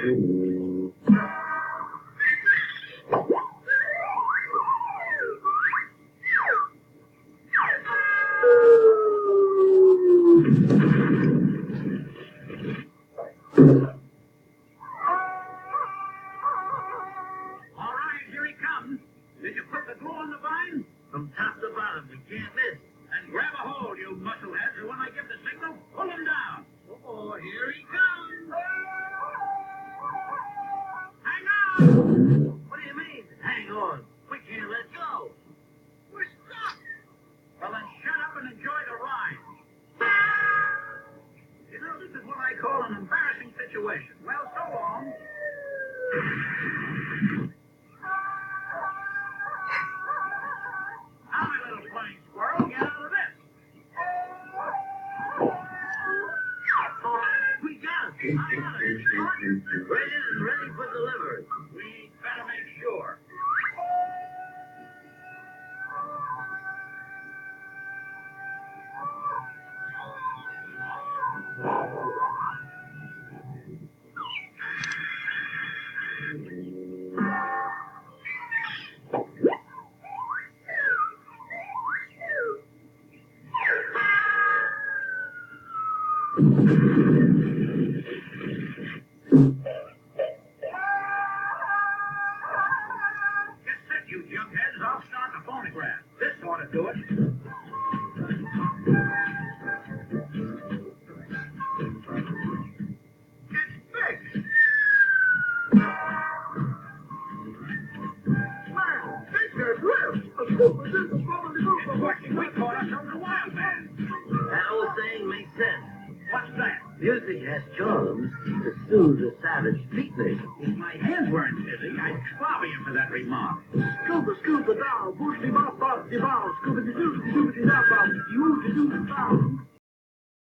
Here he comes. Did you put the glue on the vine? From top to bottom, we can't miss. And grab a hold, you muscleheads, and when I give the signal, pull him down. Oh, here he comes. Hang on! What do you mean, hang on? We can't let go. We're stuck. Well, then shut up and enjoy the ride. You know, this is what I call an embarrassing situation. Well, so long. Now, my little flying squirrel, get out of this. We got it. I got it. Ready and ready for delivery. We better make sure. Do it. It's fixed. Man, fix your drill. It's working. We caught ourselves a Wildman. That old saying makes sense. What's that? Music has charms to soothe a savage beatnik. If my hands weren't busy, I'd clobber you for that remark. Scuba, scuba, down, boosty, bop, bop, de bow, scuba, de doo, de doo, de da, bop, you, de doo, de bow.